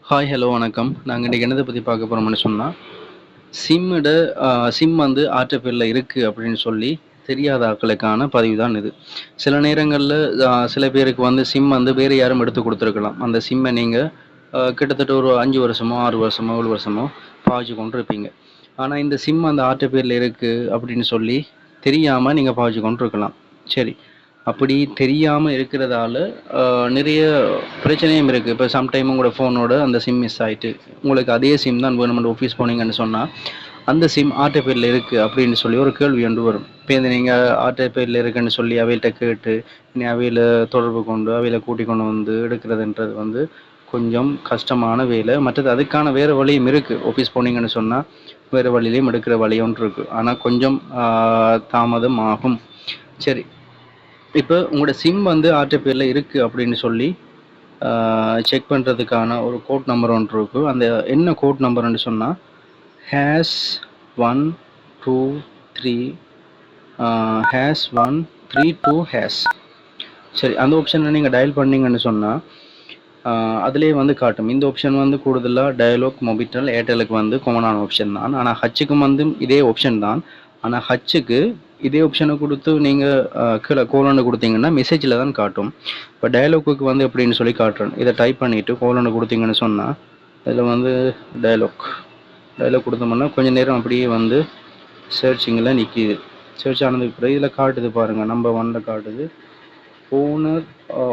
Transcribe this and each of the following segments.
Hi, hello, வணக்கம். நாங்க இன்னைக்கு என்னத பத்தி பார்க்க போறோம்னு சொன்னா, சிம்மிட சிம் வந்து ஆட்டோபேல இருக்கு அப்படின்னு சொல்லி தெரியாத ஆட்களுக்கான பதிவு தான் இது. சில நேரங்கள்ல சில பேருக்கு வந்து சிம் வந்து வேற யாரும் எடுத்து குடுத்துருக்கலாம். அந்த சிம்ம நீங்க கிட்டத்தட்ட ஒரு 5 வருஷமோ, 6 வருஷமோ, 7 வருஷமோ பாவிச்சு கொண்டு இருப்பீங்க. ஆனா இந்த சிம் அந்த ஆட்டோபேல இருக்கு அப்படின்னு சொல்லி தெரியாம நீங்க பாவிச்சு கொண்டு இருக்கலாம். சரி. அப்படி தெரியாம இருக்கிறதால நிறைய பிரச்சனையும் இருக்கு. இப்ப சம்டைம் உங்களோட ஃபோனோட அந்த சிம் மிஸ் ஆயிட்டு, உங்களுக்கு அதே சிம் தான் வேணுமென்று ஆஃபீஸ் போனீங்கன்னு சொன்னா, அந்த சிம் ஆட்டோபேல இருக்கு அப்படின்னு சொல்லி ஒரு கேள்வி ஒன்று வரும். இப்ப இந்த நீங்க ஆட்டோபேல இருக்குன்னு சொல்லி அவைகள்ட்ட கேட்டு, இனி அவைகள தொடர்பு கொண்டு, அவைகள கூட்டிக் கொண்டு வந்து எடுக்கிறதுன்றது வந்து கொஞ்சம் கஷ்டமான வேலை. மற்றது அதுக்கான வேற வழியும் இருக்கு. ஆஃபீஸ் போனீங்கன்னு சொன்னா, வேற வழியிலயும் எடுக்கிற வழி ஒன்று இருக்கு. ஆனா கொஞ்சம் தாமதம் ஆகும். சரி. இப்ப உங்களோட சிம் வந்து ஆட்டோபேல இருக்கு அப்படின்னு சொல்லி செக் பண்ணுறதுக்கான ஒரு கோட் நம்பர் ஒன்று இருக்கு. அந்த என்ன கோட் நம்பர்ன்னு சொன்னா, #123 #132#. சரி, அந்த ஆப்ஷனை நீங்க டயல் பண்ணீங்கன்னு சொன்னா, அதிலேயே வந்து காட்டும். இந்த ஆப்ஷன் வந்து கூடுதலா டயலாக், மொபிட்டல், ஏர்டெலுக்கு வந்து காமனான ஆப்ஷன் தான். ஆனா ஹச்சுக்கும் வந்து இதே ஆப்ஷன் தான். ஆனா ஹச்சுக்கு இதே ஆப்ஷனை கொடுத்து நீங்க கீழே கோலன்னு கொடுத்தீங்கன்னா மெசேஜில் தான் காட்டும். இப்போ டயலாக்குக்கு வந்து எப்படின்னு சொல்லி காட்டுறேன். இதை டைப் பண்ணிட்டு கோலன்னு கொடுத்தீங்கன்னு சொன்னா, இதில் வந்து டயலாக் கொடுத்தோம்னா கொஞ்சம் நேரம் அப்படியே வந்து சர்ச்சிங்கில் நிற்கிது. சர்ச் ஆனதுக்கு பிறகு இதில் காட்டுது பாருங்கள், நம்பர் 1ல காட்டுது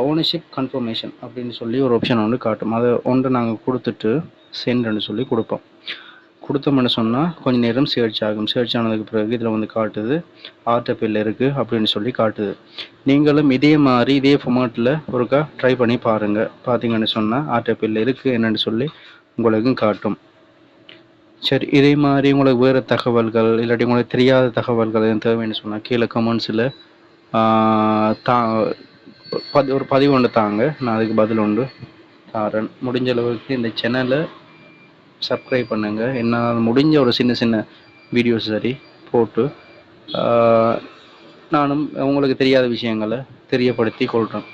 ஓனர்ஷிப் கன்ஃபர்மேஷன் அப்படின்னு சொல்லி ஒரு ஆப்ஷன் வந்து காட்டும். அதை ஒன்று நாங்கள் கொடுத்துட்டு சென்ட்னு சொல்லி கொடுப்போம். கொடுத்தோம்னு சொன்னால் கொஞ்சம் நேரம் சர்ச் ஆகும். சர்ச் ஆனதுக்கு பிறகு இதில் வந்து காட்டுது ஆட்டோபேல இருக்குது அப்படின்னு சொல்லி காட்டுது. நீங்களும் இதே மாதிரி இதே ஃபார்மேட்டில் ஒருக்கா ட்ரை பண்ணி பாருங்கள். பார்த்தீங்கன்னு சொன்னால் ஆட்டோபேல இருக்குது என்னென்னு சொல்லி உங்களுக்கும் காட்டும். சரி, இதே மாதிரி உங்களுக்கு வேறு தகவல்கள் இல்லாட்டி உங்களுக்கு தெரியாத தகவல்கள் எதுவும் தேவைன்னு சொன்னால் கீழே கமெண்ட்ஸில் தா ஒரு பதிவு ஒன்று தாங்க, நான் அதுக்கு பதில் ஒன்று தாரேன். முடிஞ்ச அளவுக்கு இந்த சேனலை சப்ஸ்கிரைப் பண்ணுங்கள். என்னால் முடிஞ்ச ஒரு சின்ன சின்ன வீடியோஸ் சரி போட்டு நானும் உங்களுக்கு தெரியாத விஷயங்களை தெரியப்படுத்தி கொள்கிறேன்.